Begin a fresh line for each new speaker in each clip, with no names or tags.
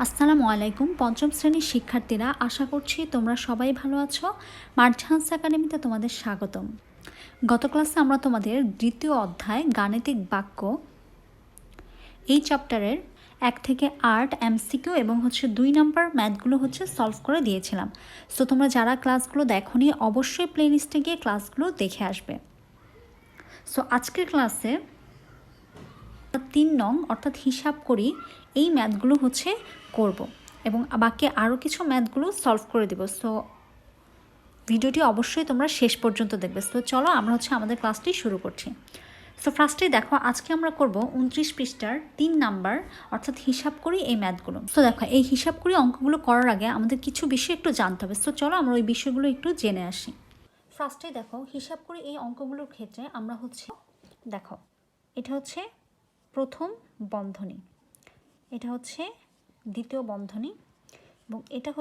আসসালামু আলাইকুম পঞ্চম শ্রেণীর শিক্ষার্থীরা, আশা করছি তোমরা সবাই ভালো আছো। মার্ঝান্স একাডেমিতে তোমাদের স্বাগতম। গত ক্লাসে আমরা তোমাদের দ্বিতীয় অধ্যায় গাণিতিক বাক্য এই চ্যাপ্টারের 1 থেকে 8 এমসিকিউ এবং 2 নাম্বার ম্যাথগুলো সলভ করে দিয়েছিলাম। সো তোমরা যারা ক্লাসগুলো দেখোনি অবশ্যই প্লেলিস্টে গিয়ে ক্লাসগুলো দেখে আসবে। সো আজকের ক্লাসে 3 নং অর্থাৎ হিসাব করি এই ম্যাথগুলো করব এবং বাকি আরও কিছু ম্যাথগুলো সলভ করে দেব। সো ভিডিওটি অবশ্যই তোমরা শেষ পর্যন্ত দেখবে। সো চলো আমরা আমাদের ক্লাসটি শুরু করছি। সো ফার্স্টেই দেখো, আজকে আমরা করব 29 পৃষ্ঠার 3 নাম্বার অর্থাৎ হিসাব করি এই ম্যাথগুলো। সো দেখো, এই হিসাব করি অঙ্কগুলো করার আগে আমাদের কিছু বিষয় একটু জানতে হবে। সো চলো আমরা ওই বিষয়গুলো একটু জেনে আসি। ফার্স্টেই দেখো, হিসাব করি এই অঙ্কগুলোর ক্ষেত্রে আমরা দেখো, এটা প্রথম বন্ধনী, এটা দ্বিতীয় বন্ধনী এবং এটা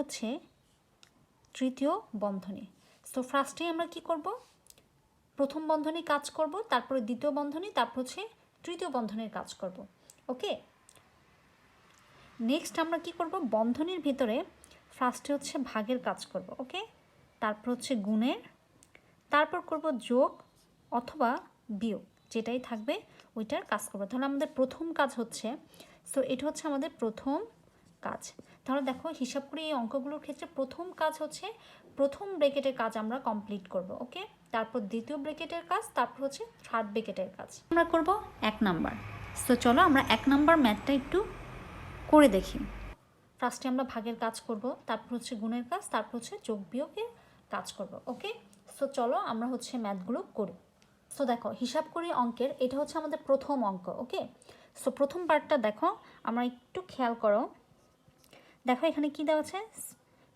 তৃতীয় বন্ধনী। সো ফার্স্টেই আমরা কি করব, প্রথম বন্ধনী কাজ করব, তারপরে দ্বিতীয় বন্ধনী, তারপর তৃতীয় বন্ধনীর কাজ করব। ওকে, নেক্সট আমরা কি করব, বন্ধনীর ভিতরে ফার্স্টে ভাগের কাজ করব। ওকে, তারপর গুণের, তারপর করব যোগ অথবা বিয়োগ, যেটাই থাকবে ওইটার কাজ করবো। তাহলে আমাদের প্রথম কাজ সো এটা আমাদের প্রথম কাজ। তাহলে দেখো, হিসাব করে এই অঙ্কগুলোর ক্ষেত্রে প্রথম কাজ প্রথম ব্র্যাকেটের কাজ আমরা কমপ্লিট করব। ওকে, তারপর দ্বিতীয় ব্র্যাকেটের কাজ, তারপর থার্ড ব্র্যাকেটের কাজ আমরা করব 1 নাম্বার। সো চলো আমরা 1 নাম্বার ম্যাথটা একটু করে দেখি। ফার্স্টে আমরা ভাগের কাজ করব, তারপর গুণের কাজ, তারপর যোগ বিয়োগের কাজ করব। ওকে, সো চলো আমরা ম্যাথগুলো করি। সো দেখো, হিসাব করি অঙ্কের এটা আমাদের প্রথম অঙ্ক। ওকে, সো প্রথম পার্টটা দেখো, আমরা একটু খেয়াল করো। দেখো এখানে কি দেওয়া আছে,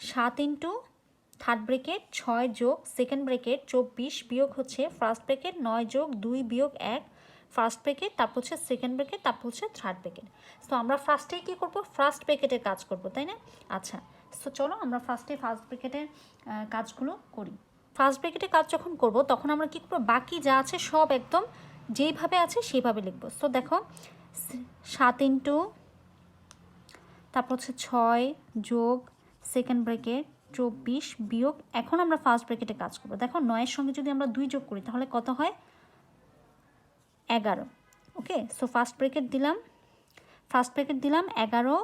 7 ইন্টু থার্ড ব্রেকেট 6 যোগ সেকেন্ড ব্রেকেট 24 বিয়োগ ফার্স্ট ব্রেকেট 9 যোগ 2 বিয়োগ 1 ফার্স্ট ব্রেকেট, তারপর সেকেন্ড ব্রেকেট, তারপর থার্ড ব্রেকেট। সো আমরা ফার্স্টেই কী করবো, ফার্স্ট ব্রেকেটের কাজ করব, তাই না? আচ্ছা, সো চলো আমরা ফার্স্ট ব্রেকেটের কাজগুলো করি। ফার্স্ট ব্রেকেটের কাজ যখন করব তখন আমরা কী করবো, বাকি যা আছে সব একদম যেইভাবে আছে সেইভাবে লিখবো। সো দেখো, 7 ইন্টু, তারপর 6 যোগ সেকেন্ড ব্রেকেট 24 বিয়োগ, এখন আমরা ফার্স্ট ব্রেকেটে কাজ করবো। দেখো 9-এর সঙ্গে যদি আমরা 2 যোগ করি তাহলে কত হয়, 11। ওকে, সো ফার্স্ট ব্রেকেট দিলাম 11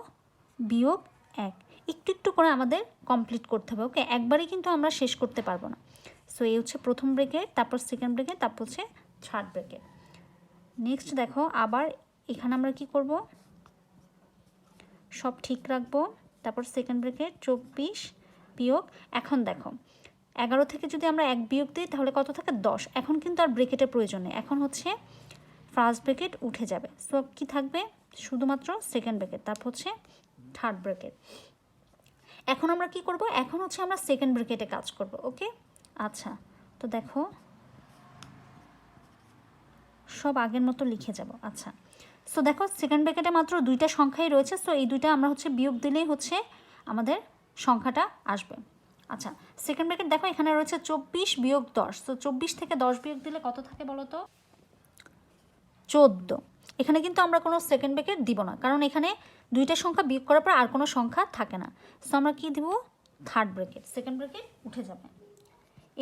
বিয়োগ 1। একটু একটু করে আমাদের কমপ্লিট করতে হবে। ওকে, একবারই কিন্তু আমরা শেষ করতে পারবো না। সো এই প্রথম ব্রেকেট, তারপর সেকেন্ড ব্রেকেট, তারপর থার্ড ব্রেকেট। নেক্সট দেখো, আবার এখানে আমরা কি করব, সব ঠিক রাখবো, তারপর সেকেন্ড ব্রেকেট 24 বিয়োগ, এখন দেখো 11 থেকে যদি আমরা 1 বিয়োগ দিই তাহলে কত থাকে, 10। এখন কিন্তু আর ব্রেকেটের প্রয়োজন নেই, এখন ফার্স্ট ব্রেকেট উঠে যাবে। সো কি থাকবে, শুধুমাত্র সেকেন্ড ব্রেকেট, তারপর থার্ড ব্রেকেট। এখন আমরা কি করব, এখন আমরা সেকেন্ড ব্রেকেটে কাজ করব। ওকে, আচ্ছা, তো দেখো সব আগের মতো লিখে যাব। আচ্ছা, সো দেখো সেকেন্ড ব্র্যাকেটে মাত্র 2টা সংখ্যাই রয়েছে। সো এই 2টা আমরা বিয়োগ দিলেই আমাদের সংখ্যাটা আসবে। আচ্ছা, সেকেন্ড ব্র্যাকেট দেখো এখানে রয়েছে 24 বিয়োগ 10। সো 24 থেকে 10 বিয়োগ দিলে কত থাকে বলো তো, 14। এখানে কিন্তু আমরা কোনো সেকেন্ড ব্র্যাকেট দিব না, কারণ এখানে 2টা সংখ্যা বিয়োগ করার পর আর কোনো সংখ্যা থাকে না। সো আমরা কি দিব, থার্ড ব্র্যাকেট, সেকেন্ড ব্র্যাকেট উঠে যাবে।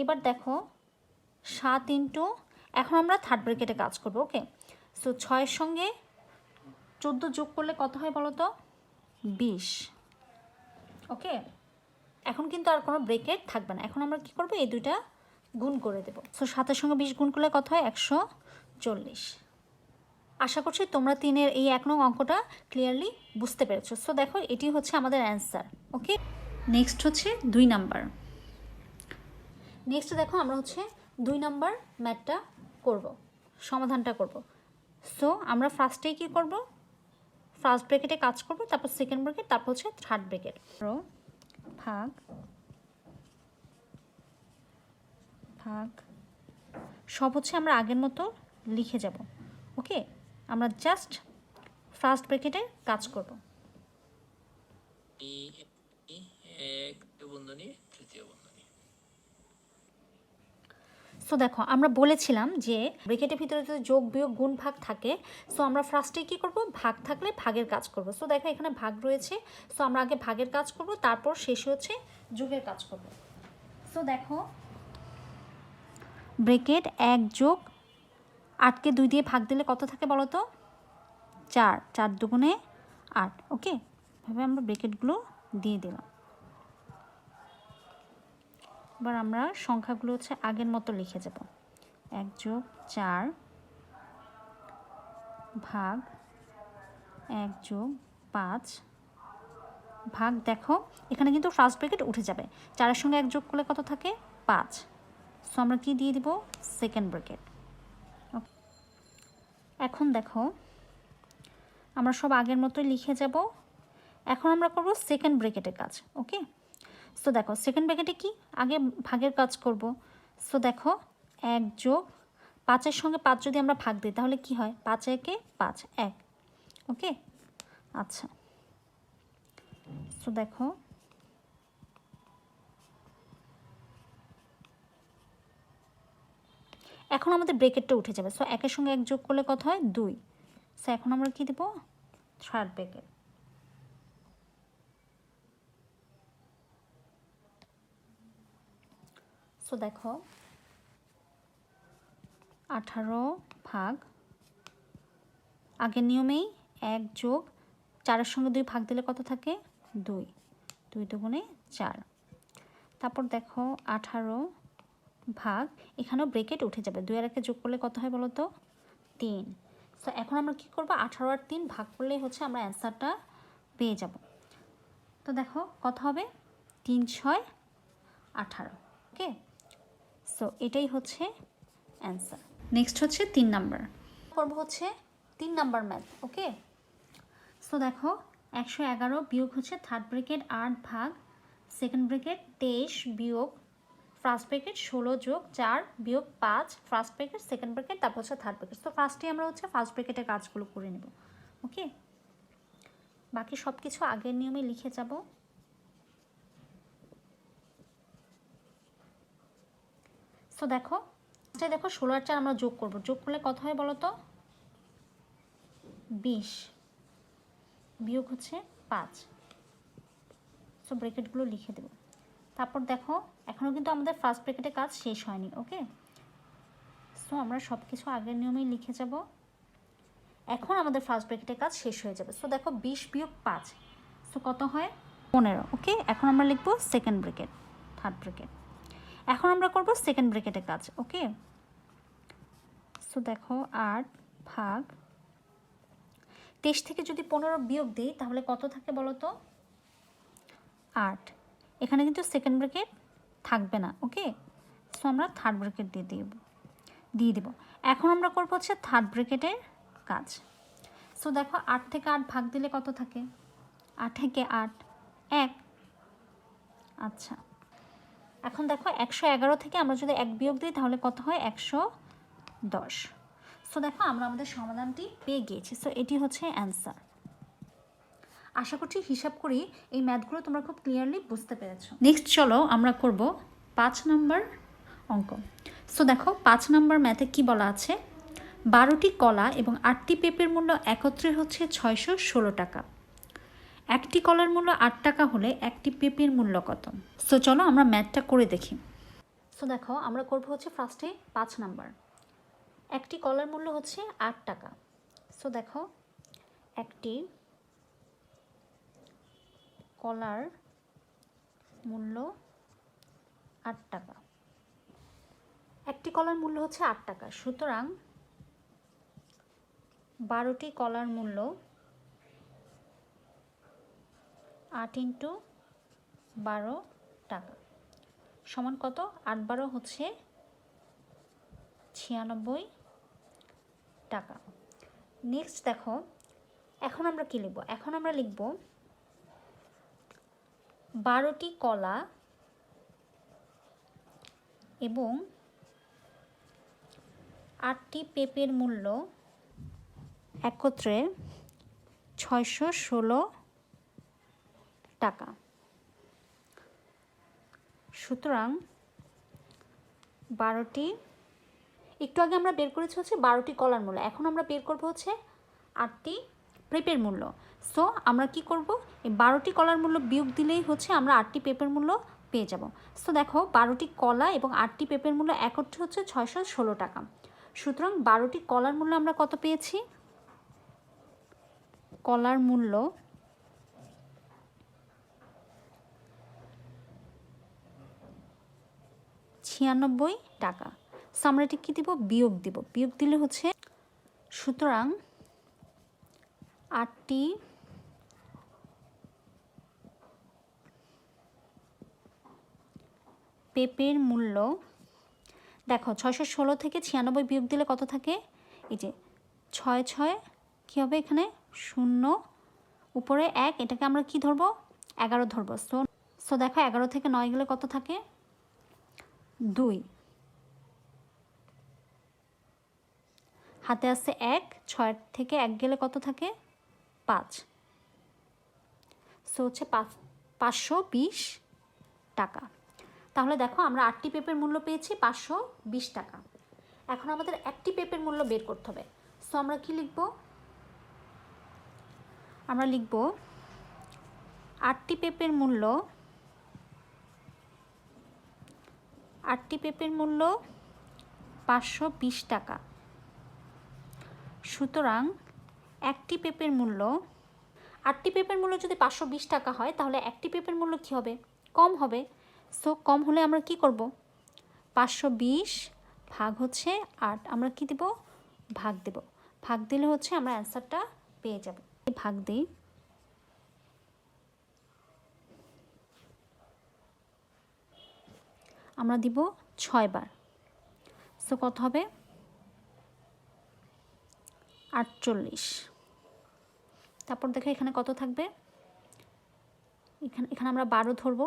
এবার দেখো 7 ইন্টু, এখন আমরা থার্ড ব্র্যাকেটে কাজ করব। ওকে, সো 6-এর সঙ্গে 14 যোগ করলে কত হয় বলো তো, 20। ওকে, এখন কিন্তু আর কোনো ব্রেকেট থাকবে না। এখন আমরা কি করব, এই 2টা গুণ করে দেব। সো 7-এর সঙ্গে 20 গুণ করলে কত হয়, 140। আশা করছি তোমরা 3-এর এই 1 নং অঙ্কটা ক্লিয়ারলি বুঝতে পেরেছো। সো দেখো এটি আমাদের অ্যান্সার। ওকে, নেক্সট 2 নাম্বার। নেক্সট দেখো আমরা 2 নাম্বার ম্যাথটা করব, সমাধানটা করব। সো আমরা ফার্স্টেই কি করব, ফার্স্ট ব্র্যাকেটে কাজ করব, তারপর সেকেন্ড ব্র্যাকেট, তারপর থার্ড ব্র্যাকেট, ভাগ ভাগ সব আমরা আগের মতো লিখে যাব। ওকে, আমরা জাস্ট ফার্স্ট ব্র্যাকেটে কাজ করব। সো দেখো আমরা বলেছিলাম যে ব্র্যাকেটের ভিতরে যদি যোগ বিয়োগ গুণ ভাগ থাকে, সো আমরা ফার্স্টে কী করব, ভাগ থাকলে ভাগের কাজ করব। সো দেখো এখানে ভাগ রয়েছে, সো আমরা আগে ভাগের কাজ করব, তারপর শেষে হচ্ছে যোগের কাজ করব। সো দেখো ব্র্যাকেট 1 যোগ 8কে 2 দিয়ে ভাগ দিলে কত থাকে বলো তো? 4, 4 দুগুণে 8। ওকে, এভাবে আমরা ব্র্যাকেটগুলো দিয়ে দিলাম। এবার আমরা সংখ্যাগুলো হচ্ছে আগের মতো লিখে যাব। 1 যোগ 4 ভাগ 1 যোগ 5 ভাগ, দেখো এখানে কিন্তু ফার্স্ট ব্র্যাকেট উঠে যাবে, 4-এর সঙ্গে 1 যোগ করলে কত থাকে? 5। সো আমরা কি দিয়ে দিব? Second bracket. এখন দেখো আমরা সব আগের মতোই লিখে যাব। এখন আমরা করব সেকেন্ড ব্র্যাকেটের কাজ। ওকে, সো দেখো সেকেন্ড ব্র্যাকেটে কি, আগে ভাগের কাজ করব। সো দেখো 1 যোগ 5-এর সঙ্গে 5 যদি আমরা ভাগ দিই তাহলে কি হয়? 5 একে 5, 1। ওকে, আচ্ছা, সো দেখো এখন আমাদের ব্র্যাকেটটা উঠে যাবে। সো 1-এর সঙ্গে 1 যোগ করলে কত হয়? 2। সো এখন আমরা কি দেব? Third bracket. সো দেখো 18 ভাগ, আগের নিয়মেই 1 যোগ 4-এর সঙ্গে 2 ভাগ দিলে কত থাকে? 2, 2 দুগুণে 4। তারপর দেখো 18 ভাগ, এখানেও ব্র্যাকেট উঠে যাবে, 2 আর 1 যোগ করলে কত হয় বলো তো? 3। সো এখন আমরা কি করব? 18 আর 3 ভাগ করলেই হচ্ছে আমরা অ্যান্সারটা পেয়ে যাব। তো দেখো কত হবে? 3, 6, 18। ওকে, সো এটাই হচ্ছে অ্যান্সার। নেক্সট হচ্ছে 3 নাম্বার, করব হচ্ছে 3 নাম্বার ম্যাথ। ওকে, সো দেখো 111 বিয়োগ হচ্ছে থার্ড ব্র্যাকেট 8 ভাগ সেকেন্ড ব্র্যাকেট 23 বিয়োগ ফার্স্ট ব্র্যাকেট 16 যোগ 4 বিয়োগ 5 ফার্স্ট ব্র্যাকেট সেকেন্ড ব্র্যাকেট তারপর হচ্ছে থার্ড ব্র্যাকেট। তো ফার্স্টে আমরা হচ্ছে ফার্স্ট ব্র্যাকেটের কাজগুলো করে নেব। ওকে, বাকি সব কিছু আগের নিয়মে লিখে যাব। সো দেখো 16 আর 4 আমরা যোগ করব, যোগ করলে কত হয় বলো তো? 20 বিয়োগ হচ্ছে 5। সো ব্র্যাকেটগুলো লিখে দেব। তারপর দেখো এখনও কিন্তু আমাদের ফার্স্ট ব্র্যাকেটের কাজ শেষ হয়নি। ওকে, সো আমরা সব কিছু আগের নিয়মেই লিখে যাব। এখন আমাদের ফার্স্ট ব্র্যাকেটের কাজ শেষ হয়ে যাবে। সো দেখো 20 বিয়োগ 5, সো কত হয়? 15। ওকে, এখন আমরা লিখব সেকেন্ড ব্র্যাকেট, থার্ড ব্র্যাকেট। এখন আমরা করব সেকেন্ড ব্র্যাকেটের কাজ। ওকে, সো দেখো 8 ভাগ 23 থেকে যদি 15 বিয়োগ দিই তাহলে কত থাকে বলো তো? 8। এখানে কিন্তু সেকেন্ড ব্র্যাকেট থাকবে না। ওকে, সো আমরা থার্ড ব্র্যাকেট দিয়ে দিব। এখন আমরা করব হচ্ছে থার্ড ব্র্যাকেটের কাজ। সো দেখো 8 থেকে 8 ভাগ দিলে কত থাকে? 8 থেকে 8, 1। আচ্ছা, এখন দেখো 111 থেকে আমরা যদি 1 বিয়োগ দিই তাহলে কত হয়? 110। সো দেখো আমরা আমাদের সমাধানটি পেয়ে গিয়েছি। সো এটি হচ্ছে অ্যান্সার। আশা করছি হিসাব করি এই ম্যাথগুলো তোমরা খুব ক্লিয়ারলি বুঝতে পেরেছো। নেক্সট চলো আমরা করব 5 নাম্বার অঙ্ক। সো দেখো 5 নাম্বার ম্যাথে কি বলা আছে? 12টি কলা এবং 8টি পেঁপের মূল্য একত্রে হচ্ছে 616 টাকা। একটি কলার মূল্য 8 টাকা হলে একটি পেঁপের মূল্য কত? সো চলো আমরা ম্যাথটা করে দেখি। সো দেখো আমরা করব হচ্ছে ফার্স্টে 5 নাম্বার। একটি কলার মূল্য হচ্ছে 8 টাকা। সো দেখো একটি কলার মূল্য 8 টাকা, একটি কলার মূল্য হচ্ছে 8 টাকা। সুতরাং 12টি কলার মূল্য 8 × 12 টাকা সমান কত? 8 12 হচ্ছে 96 টাকা। নেক্সট দেখো এখন আমরা কি লিখব? এখন আমরা লিখব 12টি কলা এবং 8টি পেঁপের মূল্য একত্রে 616 টাকা। সুতরাং 12টি একটু আগে আমরা বের করেছি হচ্ছে 12টি কলার মূল্য, এখন আমরা বের করব হচ্ছে 8টি পেঁপের মূল্য। সো আমরা কি করব, এই 12টি কলার মূল্য বিয়োগ দিলেই হচ্ছে আমরা 8টি পেঁপের মূল্য পেয়ে যাব। সো দেখো 12টি কলা এবং 8টি পেঁপের মূল্য একত্রে হচ্ছে 616 টাকা। সুতরাং 12টি কলার মূল্য আমরা কত পেয়েছি, কলার মূল্য 96 টাকা। সো আমরা এটি কী দিব, বিয়োগ দিব, বিয়োগ দিলে হচ্ছে, সুতরাং 8টি পেঁপের মূল্য, দেখো 616 থেকে 96 বিয়োগ দিলে কত থাকে, এই যে 6 6 কী হবে এখানে 0 উপরে 1, এটাকে আমরা কি ধরবো, 11 ধরবো। সো দেখো 11 থেকে 9 গেলে কত থাকে, 2, হাতে আসছে 1, 6 থেকে 1 গেলে কত থাকে, 5। সো হচ্ছে 520 টাকা। তাহলে দেখো আমরা 8টি পেঁপের মূল্য পেয়েছি 520 টাকা। এখন আমাদের একটি পেঁপের মূল্য বের করতে হবে। সো আমরা কি লিখব, আমরা লিখব 8টি পেঁপের মূল্য, 8টি পেঁপের মূল্য 520 টাকা। সুতরাং একটি পেঁপের মূল্য, 8টি পেঁপের মূল্য যদি 520 টাকা হয় তাহলে একটি পেঁপের মূল্য কী হবে, কম হবে। সো কম হলে আমরা কি করব, 520 ভাগ হচ্ছে 8, আমরা কি দেব, ভাগ দেব, ভাগ দিলে হচ্ছে আমরা অ্যান্সারটা পেয়ে যাব। ভাগ দিই, আমরা দিব 6 বার। সো কত হবে, 48। তারপর দেখো এখানে কত থাকবে, এখানে আমরা 12 ধরবো।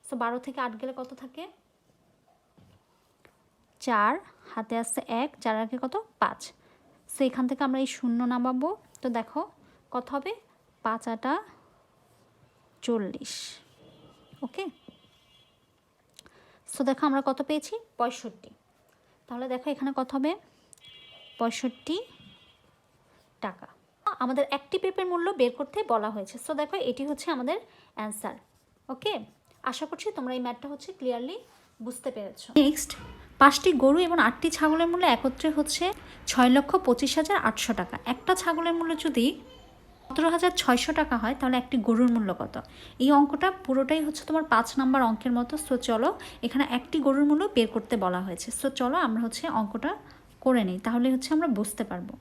সো 12 থেকে 8 গেলে কত থাকে, 4, হাতে আসছে 1, 4 আগে কত, 5। সো এখান থেকে আমরা এই 0 নামাবো, তো দেখো কত হবে, 5 8 40। ওকে, সো দেখো আমরা কত পেয়েছি, 65। তাহলে দেখো এখানে কত হবে, 65 টাকা। আমাদের একটি পেঁপের মূল্য বের করতে বলা হয়েছে। সো দেখো এটি হচ্ছে আমাদের অ্যান্সার। ওকে, আশা করছি তোমরা এই ম্যাথটা হচ্ছে ক্লিয়ারলি বুঝতে পেরেছো। নেক্সট, 5টি গরু এবং 8টি ছাগলের মূল্য একত্রে হচ্ছে 6,25,800 টাকা। একটা ছাগলের মূল্য যদি 17,600 টাকা হয় তাহলে একটি গরুর মূল্য কত। এই অঙ্কটা পুরোটাই হচ্ছে তোমার 5 নাম্বার অঙ্কের মতো। সো চলো এখানে একটি গরুর মূল্য বের করতে বলা হয়েছে। সো চলো আমরা হচ্ছে অঙ্কটা করে নিই, তাহলে হচ্ছে আমরা বুঝতে পারবো।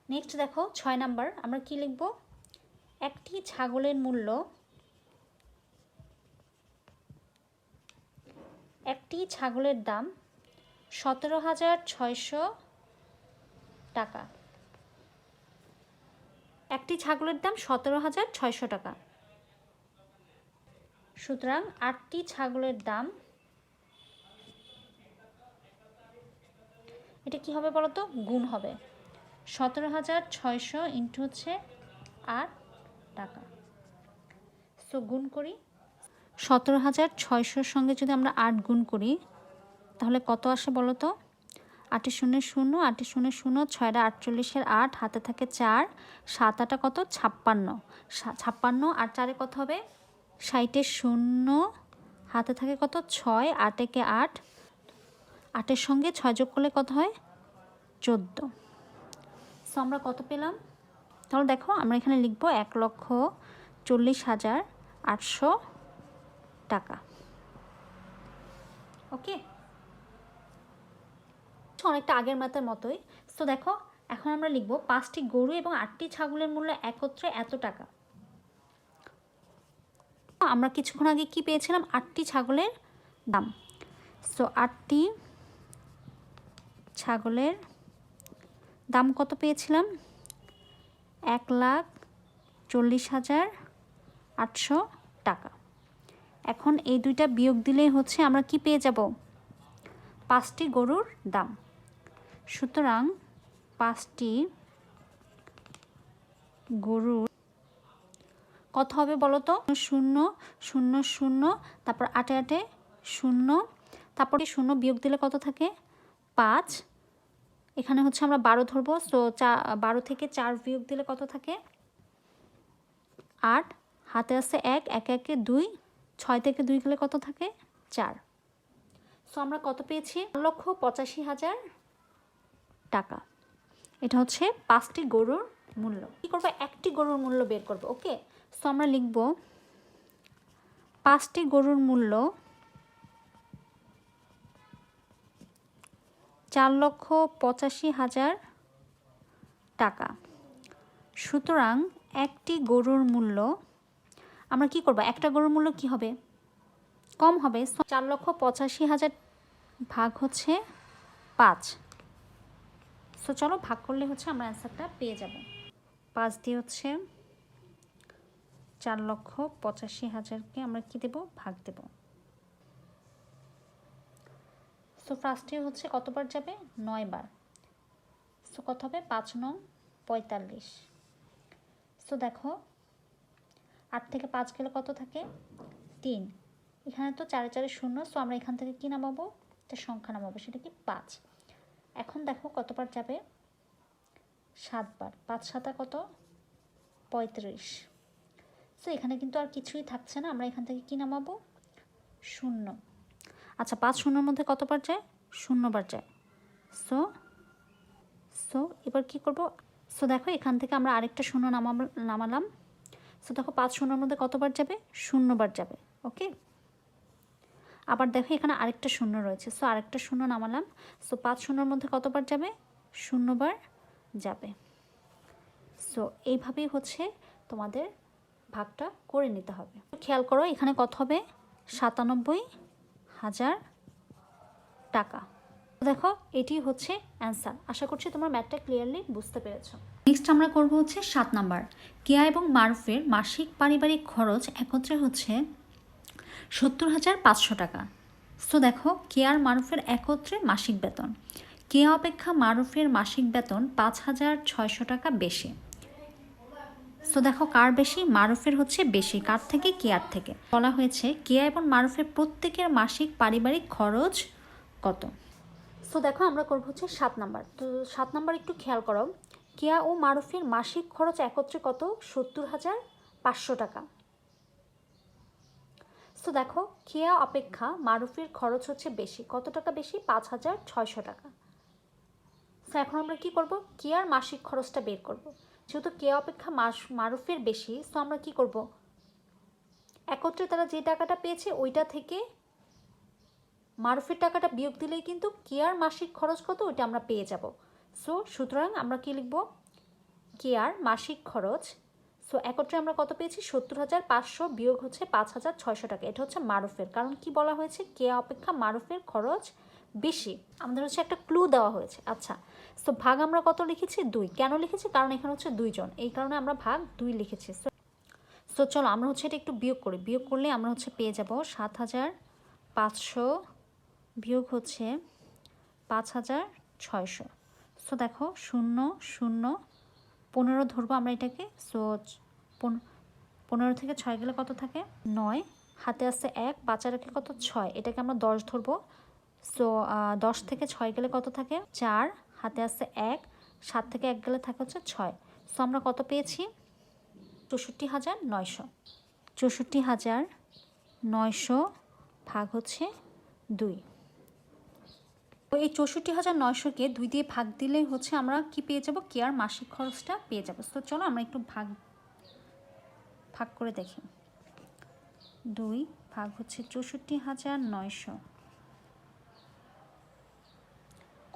নেক্সট দেখো 6 নাম্বার, আমরা কি লিখব, একটি ছাগলের মূল্য, একটি ছাগলের দাম 17,600 টাকা। একটি ছাগলের দাম 17,600 টাকা। সুতরাং 8টি ছাগলের দাম, এটা কি হবে বলো তো, গুণ হবে 17,600 ইন্টু হচ্ছে 8 টাকা। সো গুণ করি, 17,600 সঙ্গে যদি আমরা 8 গুণ করি তাহলে কত আসে বলো তো, 8 0 0, 8 0 0, 6 48 8, হাতে থাকে 4, 7 8 কত, 56, 56 আর 4 কত হবে, 60 0, হাতে থাকে কত, 6, 8 একে 8, 8-এর সঙ্গে 6 যোগ করলে কত হয়, 14। সো আমরা কত পেলাম, তাহলে দেখো আমরা এখানে লিখব 1,40,800 টাকা। ওকে, অনেকটা আগের ম্যাথের মতোই। সো দেখো এখন আমরা লিখব 5টি গরু এবং 8টি ছাগলের মূল্য একত্রে এত টাকা। আমরা কিছুক্ষণ আগে কি পেয়েছিলাম, 8টি ছাগলের দাম। সো 8টি ছাগলের দাম কত পেয়েছিলাম, 1,40,800 টাকা। এখন এই দুইটা বিয়োগ দিলে হচ্ছে আমরা কি পেয়ে যাব, 5টি গরুর দাম। সুতরাং 5টি গরুর কত হবে বলো তো, 0 0 0, তারপর 8 8 0, তারপরে 0 বিয়োগ দিলে কত থাকে, 5, এখানে হচ্ছে আমরা 12 ধরবো। সো 12 থেকে 4 বিয়োগ দিলে কত থাকে? 8, হাতে আছে 1, 1 1 2, 6 থেকে 2 গেলে কত থাকে? 4। সো আমরা কত পেয়েছি? 4,85,000 টাকা। এটা হচ্ছে 5টি গরুর মূল্য। কী করবো? একটি গরুর মূল্য বের করবো। ওকে, সো আমরা লিখব 5টি গরুর মূল্য 4,85,000 টাকা। সুতরাং একটি গরুর মূল্য, আমরা কি করব? একটা গরুর মূল্য কি হবে? কম হবে। 4,85,000 ভাগ হচ্ছে 5। সো চলো ভাগ করলে হচ্ছে আমরা অ্যান্সারটা পেয়ে যাব। 5 দিয়ে হচ্ছে 4,85,000কে আমরা কি দেব? ভাগ দেব। সো ফার্স্টে হচ্ছে কতবার যাবে? 9 বার। সো কত হবে? 5 9 45। সো দেখো 8 থেকে 5 গেলে কত থাকে? 3। এখানে তো 4 4 0। সো আমরা এখান থেকে কি নামাবো? একটা সংখ্যা নামাবো, সেটা কি? 5। এখন দেখো কতবার যাবে? 7 বার। 5 7 কত? 35। সো এখানে কিন্তু আর কিছুই থাকছে না, আমরা এখান থেকে কি নামাবো? 0। আচ্ছা, 5 0-র মধ্যে কতবার যায়? 0 বার যায়। সো সো এবার কি করব? সো দেখো এখান থেকে আমরা আরেকটা 0 নামালাম। সো দেখো 5 0-র মধ্যে কতবার যাবে? 0 বার যাবে। ওকে, আবার দেখো এখানে আরেকটা 0 রয়েছে। সো আরেকটা 0 নামালাম। সো 5 0-র মধ্যে কতবার যাবে? 0 বার যাবে। সো এইভাবেই হচ্ছে তোমাদের ভাগটা করে নিতে হবে। খেয়াল করো এখানে কত হবে? 97,000 টাকা। দেখো এটি হচ্ছে অ্যান্সার। আশা করছি তোমার ম্যাথটা ক্লিয়ারলি বুঝতে পেরেছো। নেক্সট আমরা করব হচ্ছে 7 নাম্বার। কেয়া এবং মারুফের মাসিক পারিবারিক খরচ একত্রে হচ্ছে 70,500 টাকা। সো দেখো কেয়া আর মারুফের একত্রে মাসিক বেতন। কেয়া অপেক্ষা মারুফের মাসিক বেতন 5,600 টাকা বেশি। সো দেখো কার বেশি? মারুফের হচ্ছে বেশি। কার থেকে? কেয়ার থেকে। বলা হয়েছে কেয়া এবং মারুফের প্রত্যেকের মাসিক পারিবারিক খরচ কত। সো দেখো আমরা করব হচ্ছে 7 নাম্বার। তো 7 নাম্বার একটু খেয়াল করো, কেয়া ও মারুফের মাসিক খরচ একত্রে কত? 70,500 টাকা। সো দেখো কেয়া অপেক্ষা মারুফের খরচ হচ্ছে বেশি। কত টাকা বেশি? 5,600 টাকা। সো এখন আমরা কি করব? কেয়ার মাসিক খরচটা বের করব। যেহেতু কেয়া অপেক্ষা মারুফের বেশি, সো আমরা কি করব? একত্রে তারা যে টাকাটা পেয়েছে ওইটা থেকে মারুফের টাকাটা বিয়োগ দিলেই কিন্তু কেয়ার মাসিক খরচ কত ওইটা আমরা পেয়ে যাব। সো সুতরাং আমরা কি লিখব? কেয়ার মাসিক খরচ। সো একত্রে আমরা কত পেয়েছি? 70,500 বিয়োগ হচ্ছে 5,600 টাকা। এটা হচ্ছে মারুফের। কারণ কি বলা হয়েছে? কেয়া অপেক্ষা মারুফের খরচ বেশি। আমাদের হচ্ছে একটা ক্লু দেওয়া হয়েছে। আচ্ছা, সো ভাগ আমরা কত লিখেছি? 2। কেন লিখেছি? কারণ এখানে হচ্ছে 2 জন, এই কারণে আমরা ভাগ 2 লিখেছি। সো চলো আমরা হচ্ছে এটা একটু বিয়োগ করি। বিয়োগ করলে আমরা হচ্ছে পেয়ে যাব 7,500 বিয়োগ হচ্ছে 5,600। সো দেখো 0 0 15 ধরবো আমরা এটাকে। সো 15 থেকে 6 গেলে কত থাকে? 9। হাতে আছে 1, 5 রেখে কত? 6। এটাকে আমরা 10 ধরবো। সো 10 থেকে 6 গেলে কত থাকে? 4। হাতে আছে 1, 7 থেকে 1 গেলে থাকে হচ্ছে 6। সো আমরা কত পেয়েছি? 64,900। 64,900 ভাগ হচ্ছে 2। তো এই 64,900কে 2 দিয়ে ভাগ দিলেই হচ্ছে আমরা কি পেয়ে যাব? কেয়ার মাসিক খরচটা পেয়ে যাব। তো চলো আমরা একটু ভাগ করে দেখি। 2 ভাগ হচ্ছে 64,900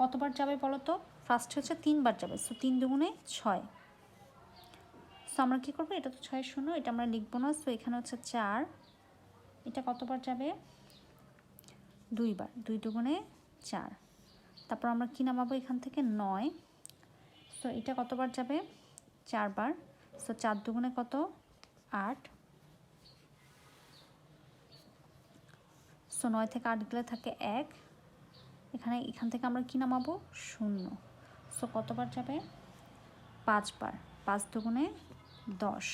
কতবার যাবে বলো তো? ফার্স্ট হচ্ছে 3 বার যাবে। সো 3 দুগুণে 6। সো আমরা কী করবো? এটা তো 6 শূন্য, এটা আমরা লিখবো না। সো এখানে হচ্ছে 4। এটা কতবার যাবে? 2 বার। 2 দুগুণে 4। তারপর আমরা কী নামাবো এখান থেকে? 9। সো এটা কতবার যাবে? 4 বার। সো 4 দুগুণে কত? 8। সো 9 থেকে 8 গেলে থাকে 1। এখান থেকে আমরা কী নামাবো? 0। সো কতবার যাবে? 5 বার। 5 দুগুণে 10।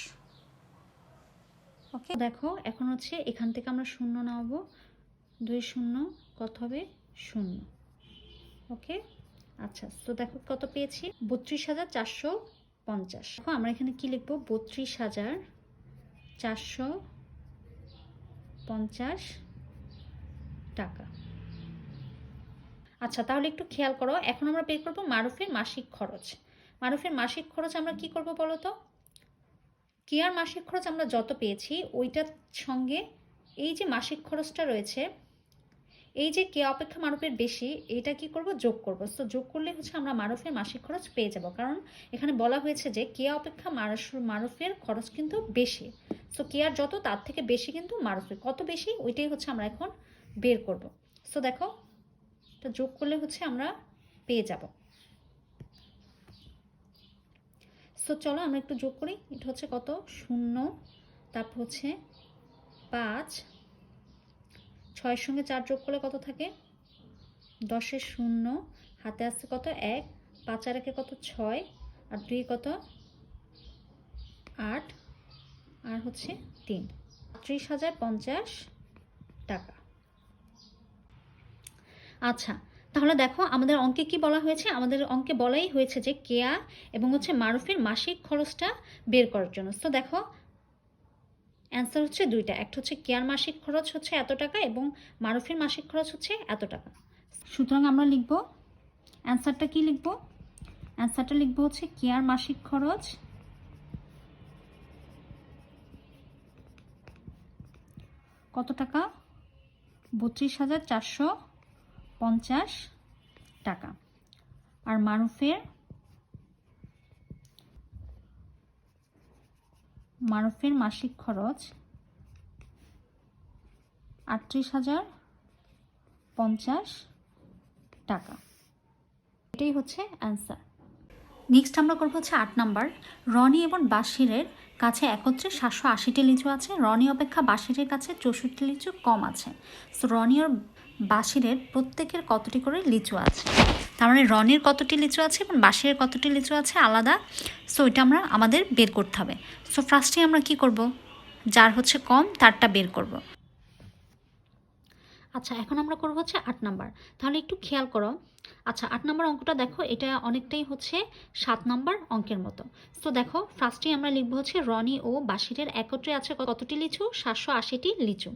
ওকে, দেখো এখন হচ্ছে এখান থেকে আমরা 0 নামাবো। 2 0 কত হবে? 0। ওকে। আচ্ছা, তো দেখো কত পেয়েছি, 32,450। দেখো আমরা এখানে কি লিখবো, 32,450 টাকা। আচ্ছা, তাহলে একটু খেয়াল করো, এখন আমরা বের করবো মারুফের মাসিক খরচ। মারুফের মাসিক খরচ আমরা কি করব বলো তো, কেয়ার মাসিক খরচ আমরা যত পেয়েছি ওইটার সঙ্গে এই যে মাসিক খরচটা রয়েছে, এই যে কে অপেক্ষা মারুফের বেশি, এটা কি করব, যোগ করব। তো যোগ করলে হচ্ছে আমরা মারুফের মাসিক খরচ পেয়ে যাব, কারণ এখানে বলা হয়েছে যে কে অপেক্ষা মারুফের খরচ কিন্তু বেশি। সো কেয়ার যত তার থেকে বেশি কিন্তু মারুফের, কত বেশি ওইটাই হচ্ছে আমরা এখন বের করব। সো দেখো এটা যোগ করলে হচ্ছে আমরা পেয়ে যাব। সো চলো আমরা একটু যোগ করি। এটা হচ্ছে কত, 0, তারপর হচ্ছে 5, 6-এর সঙ্গে 4 যোগ করলে কত থাকে, 10-এর 0, হাতে আসছে কত 1, 5 আর 1 কত 6, আর 2 কত 8, আর হচ্ছে 3, 32,050 টাকা। আচ্ছা, তাহলে দেখো আমাদের অঙ্কে কি বলা হয়েছে, আমাদের অঙ্কে বলাই হয়েছে যে কেয়া এবং হচ্ছে মারুফের মাসিক খরচটা বের করার জন্য। তো দেখো অ্যান্সার হচ্ছে দুইটা, একটা হচ্ছে কেয়ার মাসিক খরচ হচ্ছে এত টাকা এবং মারুফের মাসিক খরচ হচ্ছে এত টাকা। সুতরাং আমরা লিখব অ্যান্সারটা কি লিখব, অ্যান্সারটা লিখব হচ্ছে কেয়ার মাসিক খরচ কত টাকা, 32,450 টাকা। আর মারুফের মাসিক খরচ 38,050 টাকা। এটাই হচ্ছে অ্যান্সার। নেক্সট আমরা করবো হচ্ছে 8 নাম্বার। রনি এবং বাশিরের কাছে একত্রে 780টি লিচু আছে, রনি অপেক্ষা বাশিরের কাছে 64 লিচু কম আছে। সো রনি আর বাশিরের প্রত্যেকের কতটি করে লিচু আছে, তার মানে রনির কতটি লিচু আছে এবং বাশিরের কতটি লিচু আছে আলাদা। সো এটা আমাদের বের করতে হবে। সো ফার্স্টে আমরা কি করব, যার হচ্ছে কম তারটা বের করব। আচ্ছা, এখন আমরা করব হচ্ছে 8 নাম্বার। তাহলে একটু খেয়াল করো। আচ্ছা, 8 নাম্বার অঙ্কটা দেখো, এটা অনেকটাই হচ্ছে 7 নাম্বার অঙ্কের মতো। তো দেখো ফার্স্টেই আমরা লিখবো হচ্ছে রনি ও বাশিরের একত্রে আছে কতটি লিচু, 780টি লিচু।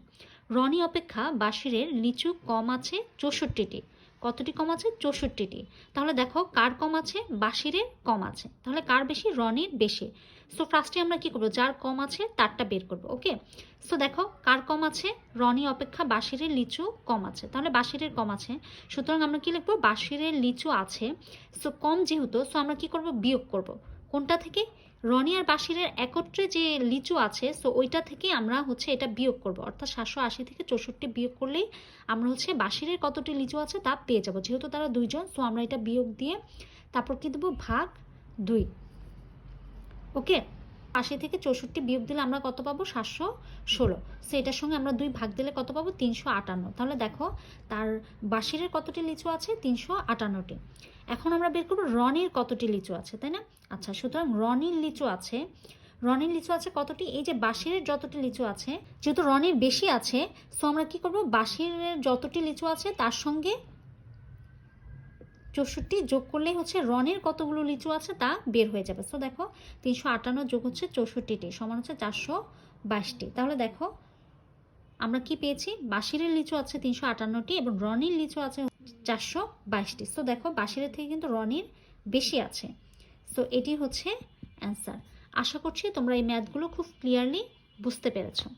রনি অপেক্ষা বাশিরের লিচু কম আছে 64টি। কতটি কম আছে, 64টি। তাহলে দেখো কার কম আছে, বাশিরের কম আছে, তাহলে কার বেশি, রনির বেশি। সো ফার্স্টে আমরা কি করব, যার কম আছে তারটা বের করব। ওকে, সো দেখো কার কম আছে, রনি অপেক্ষা বাশিরের লিচু কম আছে, তাহলে বাশিরের কম আছে, সুতরাং আমরা কি লিখবো, বাশিরের লিচু আছে। সো কম যেহেতু, সো আমরা কি করব, বিয়োগ করব। কোনটা থেকে, রনি আর বাশিরের একত্রে যে লিচু আছে, সো ওইটা থেকে আমরা হচ্ছে এটা বিয়োগ করব, অর্থাৎ 780 থেকে 64 বিয়োগ করলেই আমরা হচ্ছে বাশিরের কতটি লিচু আছে তা পেয়ে যাব, যেহেতু তারা দুইজন। সো আমরা এটা বিয়োগ দিয়ে তারপর কি দেবো, ভাগ 2। ওকে, 80 থেকে 64 বিয়োগ দিলে আমরা কত পাবো, 716। সো এটার সঙ্গে আমরা 2 ভাগ দিলে কত পাবো, 358। তাহলে দেখো তার বাশিরের কতটি লিচু আছে, 358টি। এখন আমরা বের করবো রনির কতটি লিচু আছে, তাই না। আচ্ছা, সুতরাং রনির লিচু আছে কতটি, এই যে বাশিরের যতটি লিচু আছে, যেহেতু রনির বেশি আছে, সো আমরা কি করব, বাশিরের যতটি লিচু আছে তার সঙ্গে 64 যোগ করলেই হচ্ছে রনির কতগুলো লিচু আছে তা বের হয়ে যাবে। সো দেখো 358 যোগ হচ্ছে 64টি সমান হচ্ছে 422টি। তাহলে দেখো আমরা কি পেয়েছি, বাশিরের লিচু আছে 358টি এবং রনির লিচু আছে 422টি। সো দেখো বাশিরের থেকে কিন্তু রনির বেশি আছে। সো এটি হচ্ছে অ্যান্সার। আশা করছি তোমরা এই ম্যাথগুলো খুব ক্লিয়ারলি বুঝতে পেরেছো।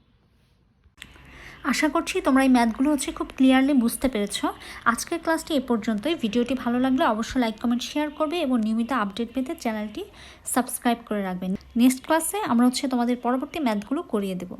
খুব ক্লিয়ারলি বুঝতে পেরেছো। আজকের ক্লাসটি এ পর্যন্তই। ভিডিওটি ভালো লাগলে অবশ্যই লাইক, কমেন্ট, শেয়ার করবে এবং নিয়মিত আপডেট পেতে চ্যানেলটি সাবস্ক্রাইব করে রাখবেন। নেক্সট ক্লাসে আমরা তোমাদের পরবর্তী ম্যাথগুলো করিয়ে দেব।